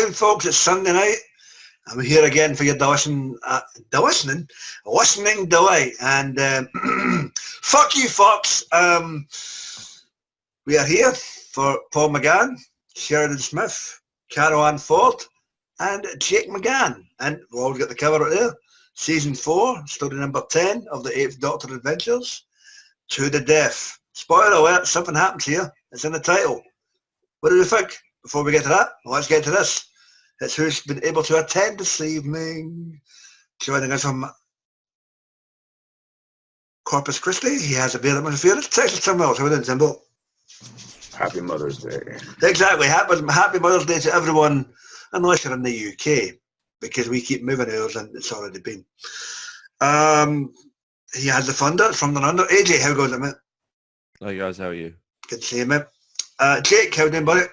welcome, folks. It's Sunday night. I'm here again for your listening delight. And fuck you, folks. We are here for Paul McGann, Sheridan Smith, Carol Ann Ford, and Jake McGann. And we've always got the cover right there. Season 4, story number 10 of the 8th Doctor Adventures, To the Death. Spoiler alert, something happens here. It's in the title. What do you think? Before we get to that, well, let's get to this. It's who's been able to attend this evening. Joining us from Corpus Christi, he has a beer that must feel it. Texas somewhere else. How are we doing, Timbo? Happy Mother's Day. Exactly. Happy Mother's Day to everyone, unless you're in the UK, because we keep moving ours and it's already been. He has the funder from the under. AJ, how goes it, mate? Hi guys, how are you? Good to see you, mate. Jake, how you doing, buddy?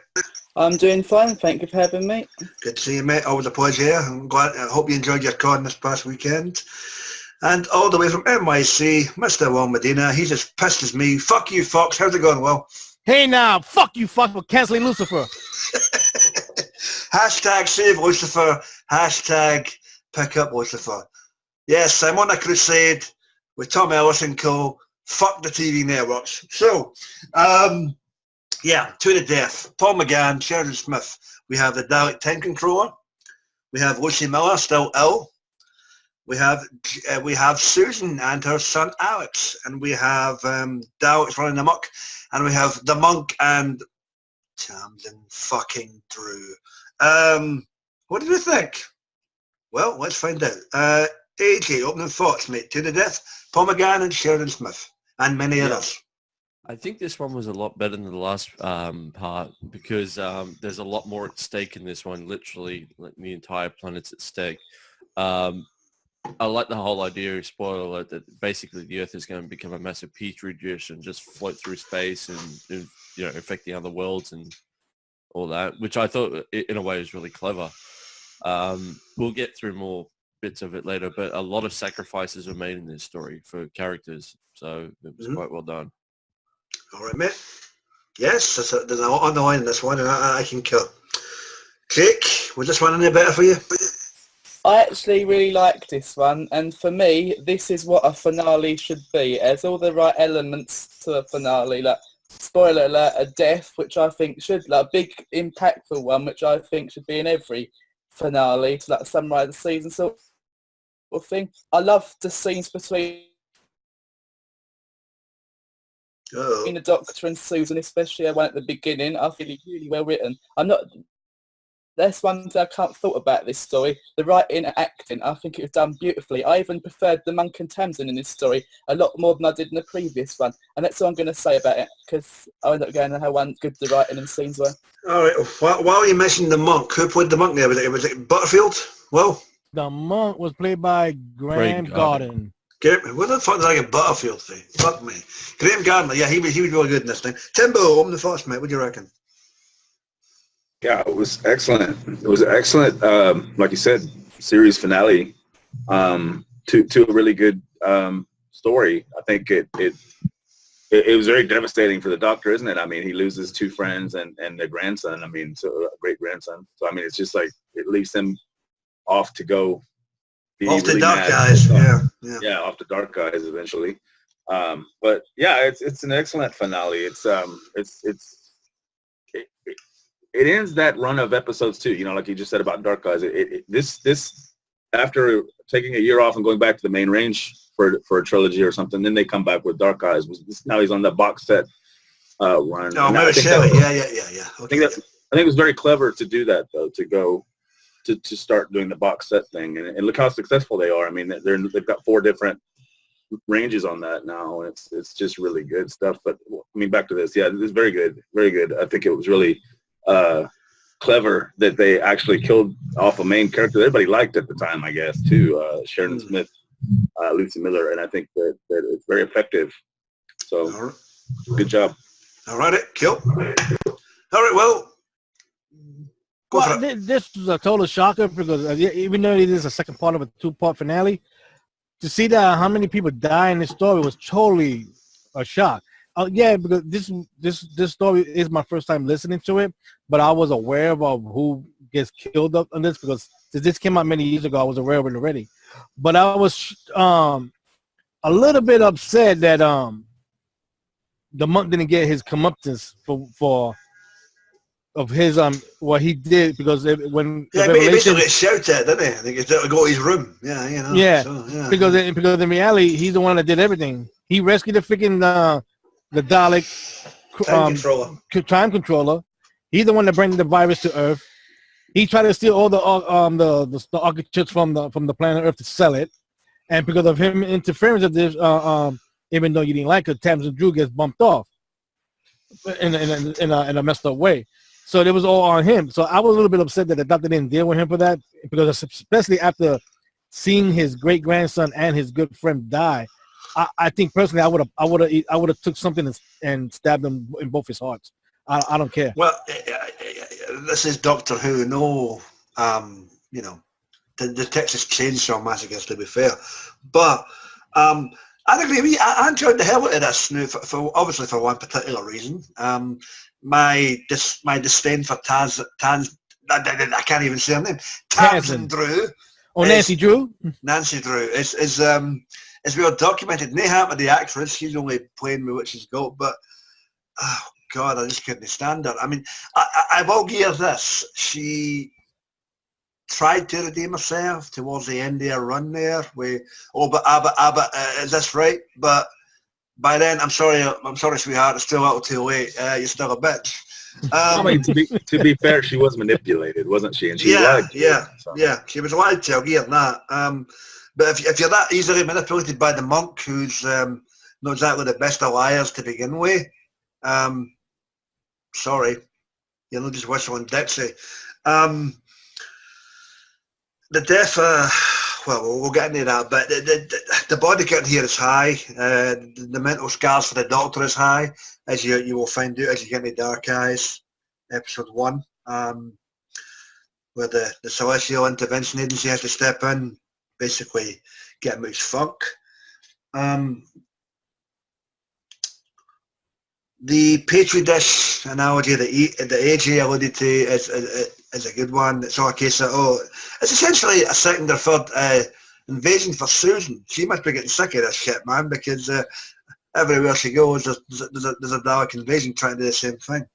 I'm doing fine, thank you for having me. Good to see you, mate. Always a pleasure. I'm glad. I hope you enjoyed your con this past weekend. And all the way from NYC, Mr. Will Medina. He's as pissed as me. Fuck you, Fox. How's it going, Will? Hey now, fuck you, fuck for canceling Lucifer. Hashtag save Lucifer. Hashtag pick up Lucifer. Yes, I'm on a crusade with Tom Ellis and co. Fuck the TV networks. So, yeah, To the Death. Paul McGann, Sheridan Smith. We have the Dalek Time Controller. We have Lucie Miller, still ill. We have Susan and her son Alex. And we have Daleks running amok. And we have the monk and Tamsin fucking Drew. What did you think? Well, let's find out. AJ, opening thoughts, mate. To the Death, Paul McGann and Sheridan Smith. And many others. I think this one was a lot better than the last part because there's a lot more at stake in this one. Literally, like, the entire planet's at stake. I like the whole idea, spoiler alert, that basically the Earth is going to become a massive petri dish and just float through space and affect the other worlds and all that, which I thought in a way is really clever. We'll get through more bits of it later, but a lot of sacrifices were made in this story for characters, so it was quite well done. All right, mate. Yes, there's a lot on the line in this one, and I can kill. Jake, was this one any better for you? I actually really like this one, and for me, this is what a finale should be. It has all the right elements to a finale, like, spoiler alert, a death, which I think should, like, a big, impactful one, which I think should be in every finale, to, like, summarise the season sort of thing. I love the scenes between the Doctor and Susan, especially one at the beginning. I feel it's really well written. That's one thing I can't thought about this story. The writing and acting, I think it was done beautifully. I even preferred the monk and Tamsin in this story a lot more than I did in the previous one. And that's all I'm going to say about it, because I ended up going on how good the writing and scenes were. All right, while you mentioned the monk, who played the monk there? Was it Butterfield? Well, The monk was played by Graham Garden. What the fuck did I get Butterfield for? Fuck me. Graham Gardner, yeah, he was really good in this thing. Timbo, open the thoughts, mate. What do you reckon? Yeah, it was excellent. It was excellent, like you said, series finale to a really good story. I think it was very devastating for the Doctor, isn't it? I mean, he loses 2 friends and their grandson. I mean, so a great grandson. So I mean, it's just like it leaves him off to go. Off the dark guys, yeah, off the dark guys eventually. But yeah, it's an excellent finale. It ends that run of episodes too. Like you just said about Dark Guys. This after taking a year off and going back to the main range for a trilogy or something, then they come back with Dark Guys. Now he's on the box set run. Oh, Mary Shelley, yeah. Okay. I think it was very clever to do that though, to go to start doing the box set thing, and look how successful they are. I mean, they've got 4 different ranges on that now, and it's just really good stuff. But I mean, back to this, yeah, it's very good, very good. I think it was really clever that they actually killed off a main character that everybody liked at the time, I guess, too. Sheridan Smith, Lucie Miller, and I think that it's very effective. So, good job. All right, kill. All right, well. This was a total shocker because even though it is a second part of a 2-part finale, to see that how many people die in this story was totally a shock. Yeah, because this story is my first time listening to it, but I was aware of who gets killed up on this because this came out many years ago. I was aware of it already, but I was a little bit upset that the monk didn't get his comeuppance for of his what he did because when yeah, he basically gets shouted at, didn't he? I think he's got to go to his room. Yeah, you know. Yeah, so, yeah. because in reality he's the one that did everything. He rescued the freaking the Dalek time controller. He's the one that brought the virus to Earth. He tried to steal all the architects from the planet Earth to sell it, and because of him interference with this, even though you didn't like it, Tamsin Drew gets bumped off in a messed up way. So it was all on him. So I was a little bit upset that the doctor didn't deal with him for that, because especially after seeing his great grandson and his good friend die, I think personally I would have took something and stabbed him in both his hearts. I don't care. Well, this is Doctor Who. No, you know, the Texas Chainsaw Massacre, to be fair, but I agree. I enjoyed the hell out of this now for obviously for one particular reason. My disdain for Taz, I can't even say her name. Tamsin Drew. Oh, Nancy Drew. Nancy Drew is well documented. Nay Hampton, the actress, she's only playing me what she's got, but oh God, I just couldn't stand her. I mean, I will give her this. She tried to redeem herself towards the end of her run there. But is this right? But by then, I'm sorry, sweetheart, it's still a little too late. You're still a bitch. I mean, to be fair, she was manipulated, wasn't she? And she lied. Yeah. She was lied to. I'll give her that. But if you're that easily manipulated by the monk, who's not exactly the best of liars to begin with, sorry, you're not just whistling Dixie. The death, well, we'll get into that, but the body count here is high. The mental scars for the Doctor is high, as you will find out as you get into Dark Eyes, episode 1, where the Celestial Intervention Agency has to step in, basically get him out his funk. The Petri dish analogy that AJ alluded to is a good one. It's all a case of, it's essentially a second or third invasion for Susan. She must be getting sick of this shit, man, because everywhere she goes, there's a Dalek invasion trying to do the same thing.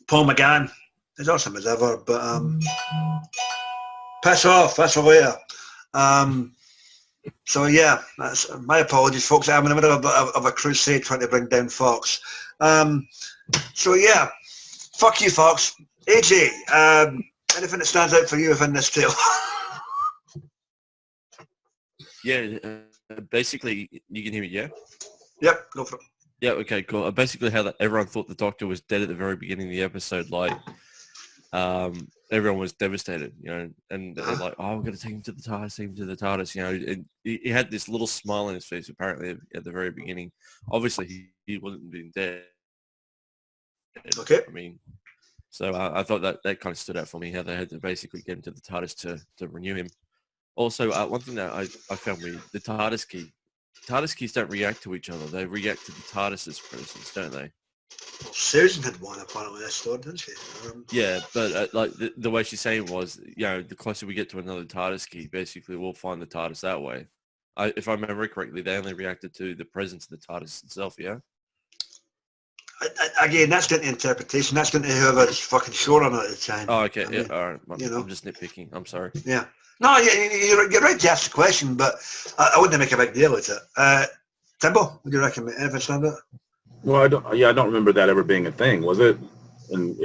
Paul McGann is awesome as ever, but piss off, that's a later. So yeah, that's my apologies, folks. I'm in the middle of a crusade trying to bring down Fox. So yeah, fuck you, Fox. AJ, anything that stands out for you within this tale? Yeah, basically, you can hear me, yeah? Yep, go for it. Yeah, okay, cool. Basically how that everyone thought the Doctor was dead at the very beginning of the episode, like, everyone was devastated, you know, and they're like, oh, we're going to take him to the TARDIS, you know, and he had this little smile on his face, apparently, at the very beginning. Obviously, he wasn't being dead. Okay. I mean, so I thought that kind of stood out for me, how they had to basically get him to the TARDIS to renew him. Also, one thing that I found weird, the TARDIS key. TARDIS keys don't react to each other. They react to the TARDIS's presence, don't they? Well, Susan had one apparently this story, didn't she? Yeah, but like the way she's saying was, you know, the closer we get to another TARDIS key, basically we'll find the TARDIS that way. If I remember correctly, they only reacted to the presence of the TARDIS itself, yeah? Again, that's down to interpretation. That's down to whoever's fucking sure on it at the time. Oh, okay. I mean, all right. You know. I'm just nitpicking. I'm sorry. Yeah. No, you're right to ask the question, but I wouldn't make a big deal with it. Timbo, would you recommend anything stand out? Well, I don't remember that ever being a thing. Was it? And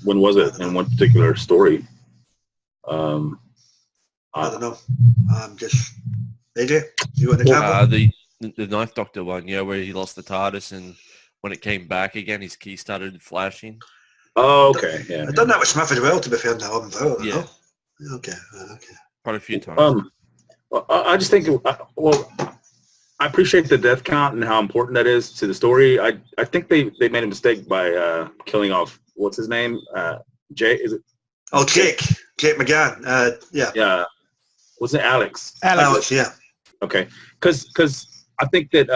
when was it? In one particular story? I don't know. Just AJ, you want to the Ninth Doctor one, yeah, where he lost the TARDIS, and when it came back again, his key started flashing. Oh, okay. Yeah. I've done that with Smith as well, to be fair. Now, yeah. Okay. Quite a few times. Well, I just think. I appreciate the death count and how important that is to the story. I think they made a mistake by killing off, what's his name? Jay, is it? Oh, Jake McGann. Yeah. Yeah. Was it Alex? Alex, yeah. Okay. Because I think that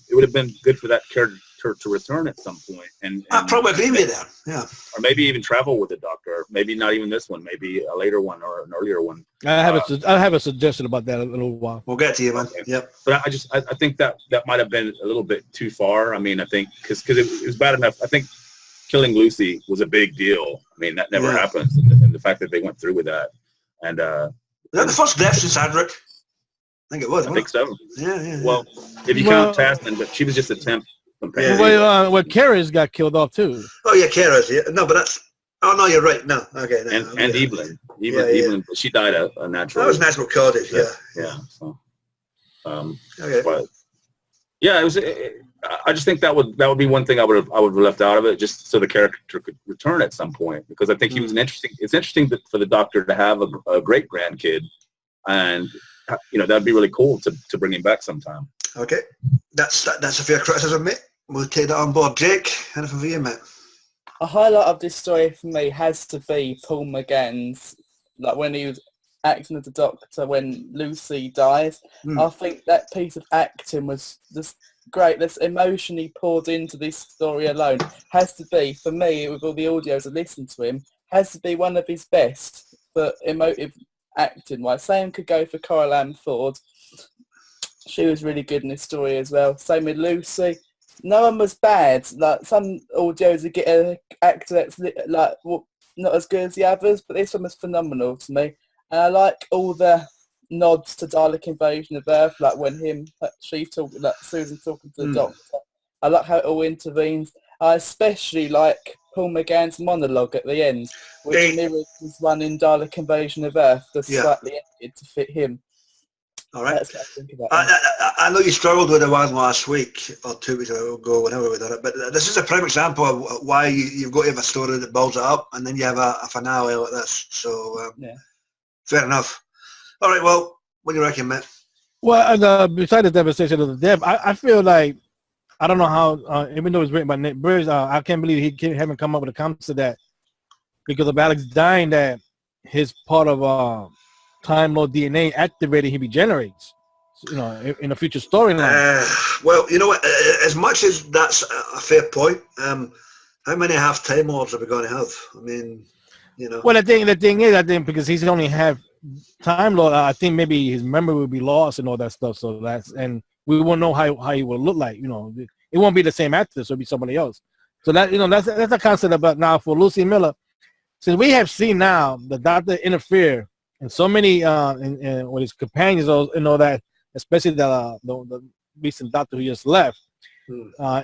it would have been good for that character her to return at some point, and I probably agree with you there. Yeah. Or maybe even travel with the Doctor. Maybe not even this one. Maybe a later one or an earlier one. I have a suggestion about that in a little while. We'll get to you, man. Okay. Yep. But I think that might have been a little bit too far. I mean, I think because it was bad enough. I think killing Lucy was a big deal. I mean, that never happens, and the fact that they went through with that, and was that the first death since Adric? I think it was. I think so. Yeah. Well, if you count Tasman, but she was just a temp companion. Well, Kara's got killed off too. Oh yeah, Kara's. Yeah. No, but that's. Oh no, you're right. No, okay. No, and Evelyn, she died a natural. That was natural causes. Yeah. So, okay. But yeah, it was. I just think that would be one thing I would have left out of it, just so the character could return at some point, because I think he was an interesting. It's interesting for the Doctor to have a great grandkid, and that'd be really cool to bring him back sometime. Okay, that's a fair criticism, mate. We'll take that on board. Jake, anything for you, mate? A highlight of this story for me has to be Paul McGann's, like when he was acting as the Doctor when Lucy dies. I think that piece of acting was just great. This emotion he poured into this story alone has to be, for me, with all the audios I listened to him, has to be one of his best for emotive acting. Like, same could go for Coral Ann Ford. She was really good in this story as well. Same with Lucy. No one was bad. Like, some audios would get an actor that's like not as good as the others, but this one was phenomenal to me. And I like all the nods to Dalek Invasion of Earth, like when Susan talking to the Doctor. I like how it all intervenes. I especially like Paul McGann's monologue at the end, which mirrors his one in Dalek Invasion of Earth, just slightly edited to fit him. All right. That's what I think about I know you struggled with the one last week or 2 weeks ago, whenever we done it, but this is a prime example of why you've got to have a story that builds it up, and then you have a finale like this. So, fair enough. All right, well, what do you reckon, Matt? Well, besides the devastation of the death, I feel like, I don't know how, even though it's written by Nick Briggs, I can't believe he haven't come up with a concept to that, because of Alex dying, that his part of Time Lord DNA activated, he regenerates, in a future storyline. Well, you know what, as much as that's a fair point, how many half Time Lords are we going to have? I mean, Well, the thing is, I think because he's only half Time Lord, I think maybe his memory will be lost and all that stuff. So and we won't know how he will look like. It won't be the same actor, so it'll be somebody else. So that's a concept about now for Lucie Miller. Since we have seen now the Doctor interfere and so many with his companions and all that, especially the recent Doctor who just left,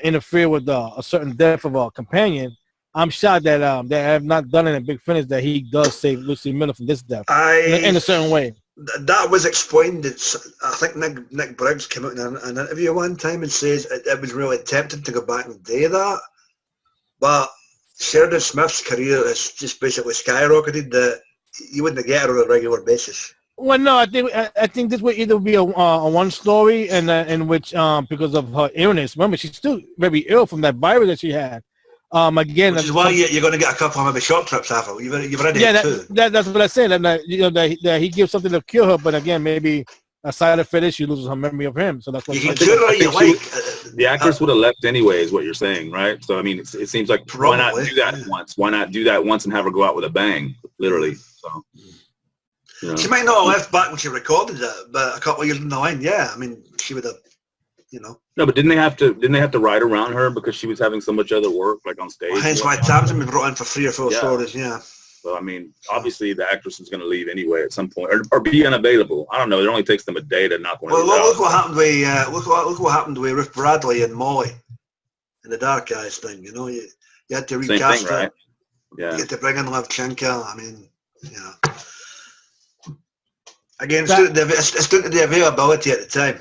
interfere with a certain death of a companion. I'm shocked that they have not done it in Big Finish that he does save Lucie Miller from this death in a certain way. That was explained. I think Nick Briggs came out in an interview one time and says it was really tempting to go back and do that, but Sheridan Smith's career is just basically skyrocketed that you wouldn't get her on a regular basis. Well, no, I think this would either be a one story, and in which because of her illness. Remember, she's still very ill from that virus that she had. Again, which is why you're going to get a couple of maybe short trips after. You've already had two. That's what I said. And that he gives something to cure her, but again, maybe a side effect is she loses her memory of him. So that's what you can cure her. You like the actress would have left anyway, is what you're saying, right? So I mean, it seems like probably, why not do that once? Why not do that once and have her go out with a bang, literally? So she might not have left back when she recorded it, but a couple of years down the line, I mean, she would have. No, but didn't they have to ride around her because she was having so much other work, like on stage? Well, hence why Tamsin was brought in for 3 or 4 stories. So I mean, obviously the actress is going to leave anyway at some point, or be unavailable. I don't know. It only takes them a day to knock one. Well, look what happened with look what happened with Ruth Bradley and Molly in the Dark Eyes thing. You had to recast thing, right? it. Yeah. You had to bring in Levchenko. I mean, again, it's due to the availability at the time.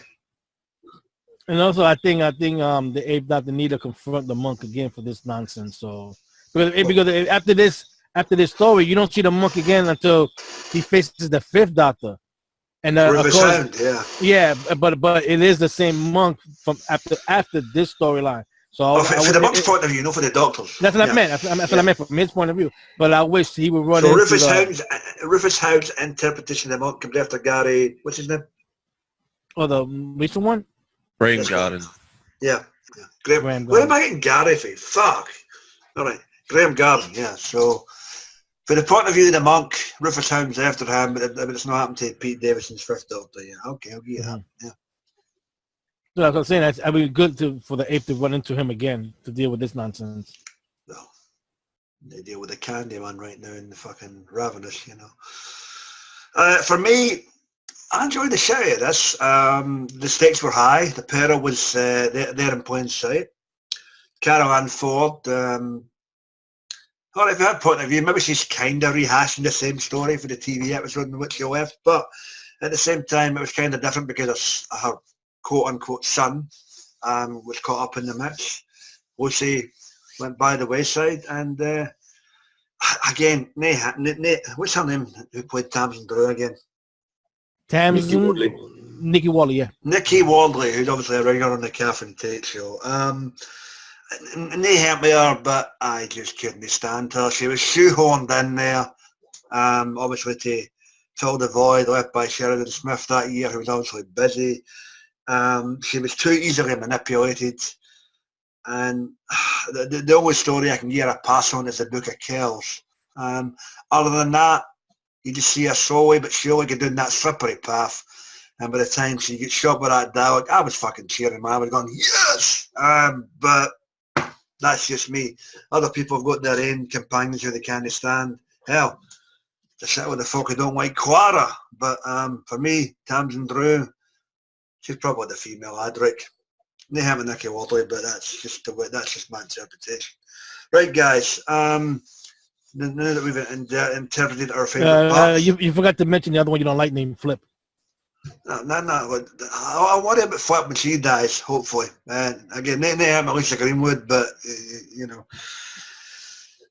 And also, I think the Eighth Doctor need to confront the monk again for this nonsense. So because after this story, you don't see the monk again until he faces the Fifth Doctor. And of course, but it is the same monk from after this storyline. So for the monk's point of view, not for the Doctor's. That's what I meant. That's what I meant from his point of view. But I wish he would run. So Rufus Hound's interpretation of the monk comes after Gary. What's his name? Oh, the recent one. Brain Garden. Yeah. Yeah. Graham, where am I getting Gary for? Fuck. All right. Graham Garden, yeah. So, from the point of view of the monk, Rufus Hound's after him, but it's not happened to Pete Davidson's Fifth Doctor. Yeah, okay, I'll give you that. Yeah. So that's what I'm saying. That'd be good for the ape to run into him again to deal with this nonsense. Well, they deal with the Candyman right now in the fucking Ravenous, you know. For me, I enjoyed the shit of this. The stakes were high. The peril was there in plain sight. Carol Ann Ford, all right, from her point of view, maybe she's kind of rehashing the same story for the TV episode in which she left, but at the same time, it was kind of different because her quote-unquote son was caught up in the mix. Lucy went by the wayside, and again, what's her name who played Tamsin Drew again? Nikki Wally, yeah. Nikki Waldley, who's obviously a regular on the Catherine Tate show. And they helped me her, but I just couldn't stand her. She was shoehorned in there, obviously to fill the void left by Sheridan Smith that year, who was obviously busy. She was too easily manipulated. And the only story I can give her a pass on is the Book of Kells. Other than that, you just see her slowly but surely get down that slippery path. And by the time she gets shot by that Dalek, I was fucking cheering, man. I was going, yes! But that's just me. Other people have got their own companions who they can't stand. Hell, to sit with the folk who don't like Clara. But for me, Tamsin Drew, she's probably the female Adric. They haven't Nicky Waldley, but that's just my interpretation. Right, guys. Now that we've interpreted our favourite parts. You forgot to mention the other one you don't like named Flip. No. I worry about Flip when she dies, hopefully. And again, they have Alicia Greenwood, but, you know.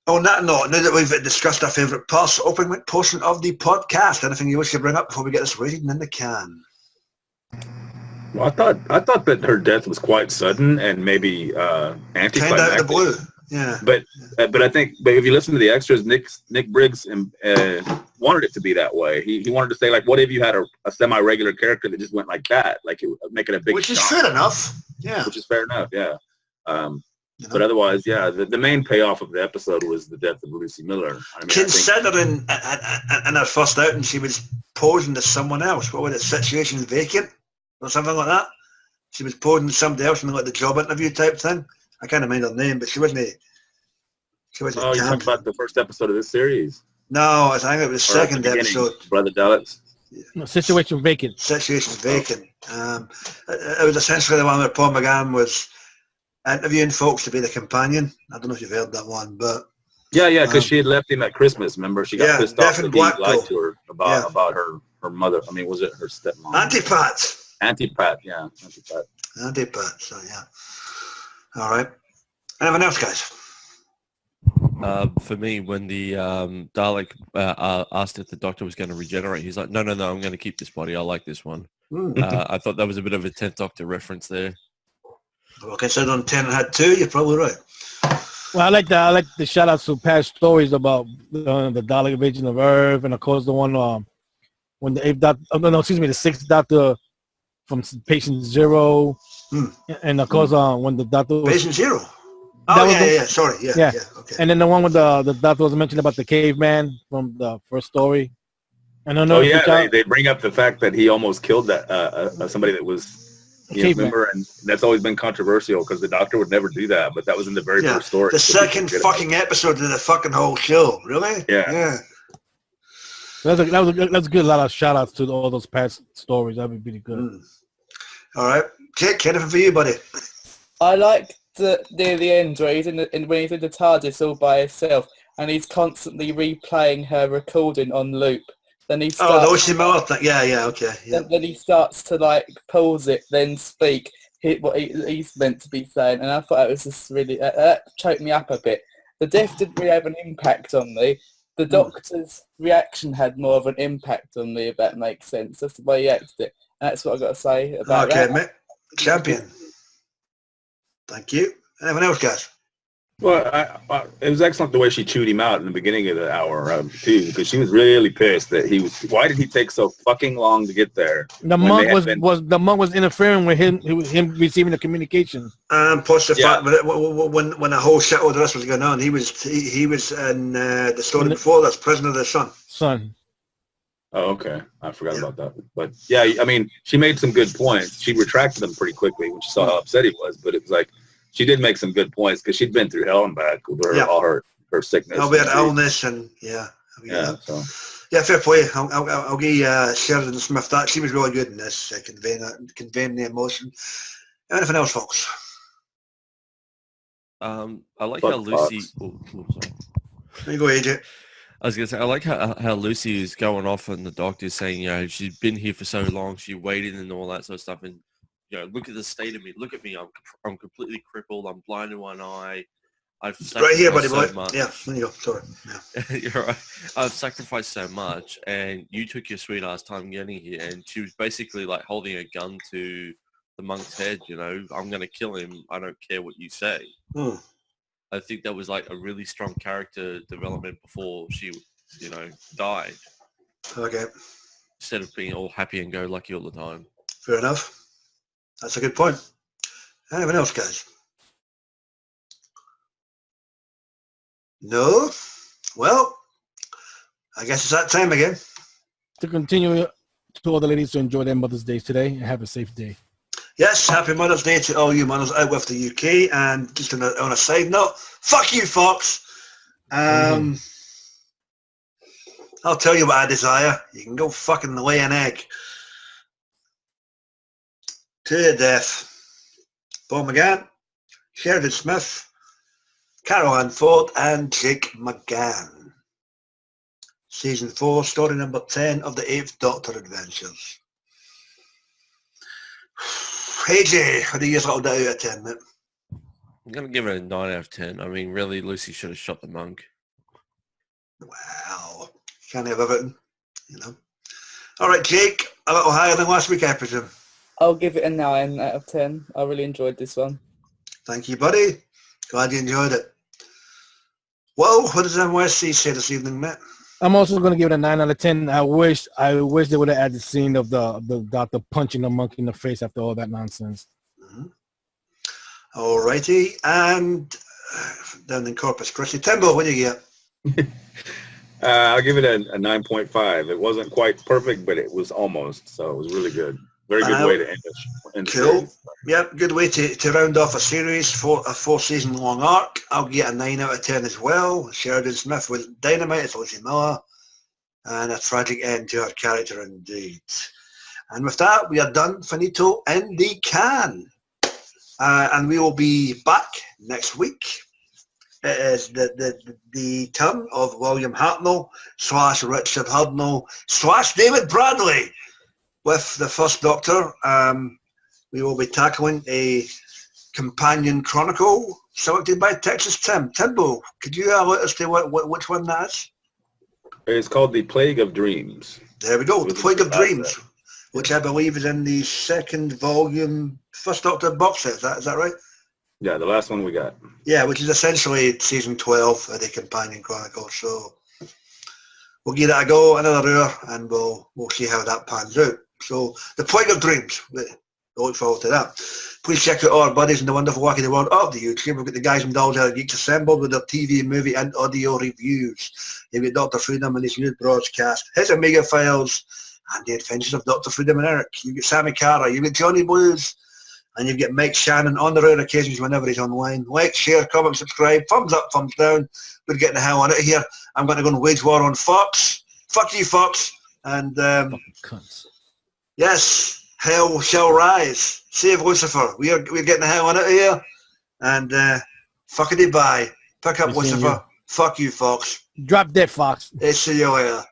On that note, now that we've discussed our favourite parts, opening portion of the podcast, anything you wish to bring up before we get this rated in the can? Well, I thought that her death was quite sudden and maybe anticlimactic. Kind of out of the blue. Yeah. But I think if you listen to the extras, Nick Briggs wanted it to be that way. He wanted to say, like, what if you had a semi-regular character that just went like that, like it would make it a big Which is shock. fair enough. Yeah. Which is fair enough. Yeah. You know? But otherwise, yeah, the main payoff of the episode was the death of Lucie Miller. I mean, considering in her first outing she was posing as someone else. What was it? Situation Vacant or something like that. She was posing as somebody else in like the job interview type thing. I can't remember her name, but she wasn't. Oh, you're talking about the first episode of this series? No, I think it was the second episode. Brother Daleks. Yeah. No, Situation Vacant. Situation Vacant. It was essentially the one where Paul McGann was interviewing folks to be the companion. I don't know if you've heard that one, but yeah, because she had left him at Christmas. Remember, she got pissed off that he lied to her about her mother. I mean, was it her stepmom? Antipat. Yeah, Antipat. So yeah. All right. Anyone else, guys? For me, when the Dalek asked if the Doctor was going to regenerate, he's like, no, I'm going to keep this body. I like this one. I thought that was a bit of a 10th Doctor reference there. Well, considering 10 had 2, you're probably right. Well, I like the shout outs to past stories about the Dalek invasion of Earth, and of course the one when the 8th Doctor, the 6th Doctor from Patient Zero, and of course when the Doctor was, Patient Zero. Oh, sorry, yeah, okay. And then the one with the Doctor was mentioned about the caveman from the first story. And I know. They bring up the fact that he almost killed that somebody that was. Remember, and that's always been controversial because the Doctor would never do that, but that was in the very first story. The second fucking episode of the fucking whole show, really? Yeah. That's a good lot of shout outs to all those past stories. That'd be pretty good. All right. Jake, anything for you, buddy? I like near the end where he's when he's in the TARDIS all by himself and he's constantly replaying her recording on loop. Then he starts. Oh, the Lucie Miller thing. Yeah, okay. Yeah. Then he starts to like pause it, then speak what he's meant to be saying, and I thought it was just really that choked me up a bit. The death didn't really have an impact on me. The Doctor's reaction had more of an impact on me, if that makes sense. That's the way he acted it. And that's what I got to say about that. Okay, mate. Champion. Thank you. Anyone else, guys? Well, it was excellent the way she chewed him out in the beginning of the hour too, because she was really pissed that he was. Why did he take so fucking long to get there? The monk was interfering with him receiving the communication. Plus the fact that when the whole shit all the rest was going on, he was in the story before that's Prisoner of the Sun. Oh, okay. I forgot about that. But yeah, I mean, she made some good points. She retracted them pretty quickly when she saw how upset he was. But it was like, she did make some good points because she'd been through hell and back with all her sickness. We had illness and So. Yeah, fair play. I'll give Sheridan Smith that. She was really good in this, conveying the emotion. Anything else, folks? I like how Lucy... There you go, AJ. I was going to say, I like how Lucy is going off and the doctor's saying, she's been here for so long, she waited and all that sort of stuff. And, look at the state of me. Look at me. I'm completely crippled. I'm blind in one eye. I've right here, buddy so boy. Much. Yeah, there you go. Sorry. Yeah. You're right. I've sacrificed so much, and you took your sweet ass time getting here. And she was basically like holding a gun to the monk's head. I'm going to kill him. I don't care what you say. I think that was like a really strong character development before she, died. Okay. Instead of being all happy and go lucky all the time. Fair enough. That's a good point. Anyone else, guys? No? Well, I guess it's that time again. To continue, to all the ladies to enjoy their Mother's Day today and have a safe day. Yes, happy Mother's Day to all you mothers out with the UK. And just on a side note, fuck you, Fox. I'll tell you what I desire. You can go fucking lay an egg. To your death. Paul McGann, Sheridan Smith, Carol Ann Ford, and Jake McGann. Season 4, story number 10 of the 8th Doctor Adventures. AJ, how do you get out of 10, mate? I'm going to give it a 9 out of 10. I mean, really, Lucy should have shot the monk. Wow. Can't have everything, All right, Jake, a little higher than last week, I presume. I'll give it a 9 out of 10. I really enjoyed this one. Thank you, buddy. Glad you enjoyed it. Well, what does MWSC say this evening, mate? I'm also going to give it a 9 out of 10. I wish they would have added the scene of the doctor punching the monkey in the face after all that nonsense. All righty. And down in Corpus Christi. Timbo, what do you get? I'll give it a 9.5. It wasn't quite perfect, but it was almost. So it was really good. Very good way to end it. Cool. Yep, good way to round off a series for a 4-season long arc. I'll get a 9 out of 10 as well. Sheridan Smith was dynamite as Lucie Miller. And a tragic end to her character indeed. And with that, we are done. Finito in the can. And we will be back next week. It is the turn of William Hartnell / Richard Hurdnell / David Bradley with the First Doctor. We will be tackling a companion chronicle selected by Texas Tim. Timbo, could you let us know which one that is? It's called The Plague of Dreams. There we go, The Plague of Dreams, which I believe is in the 2nd volume First Doctor box set. Is that right? Yeah, the last one we got. Yeah, which is essentially season 12 of the companion chronicle. So we'll give that a go, another hour, and we'll see how that pans out. So The Plague of Dreams. I look forward to that. Please check out all our buddies in the wonderful wacky world of the YouTube. We've got the guys and dolls out of Geeks assembled with their TV, movie and audio reviews. You've got Dr. Freedom and his new broadcast, his Omega Files, and the Adventures of Dr. Freedom and Eric. You've got Sammy Carter, you've got Johnny Blues, and you've got Mike Shannon on the rare occasions whenever he's online. Like, share, comment, subscribe, thumbs up, thumbs down. We're getting the hell on it here. I'm going to go and wage war on Fox. Fuck you, Fox. And yes, hell shall rise. Save Lucifer. We're getting the hell on it here. And fuckity bye. Pick up Lucifer. Fuck you, Fox. Drop dead, Fox. See you later.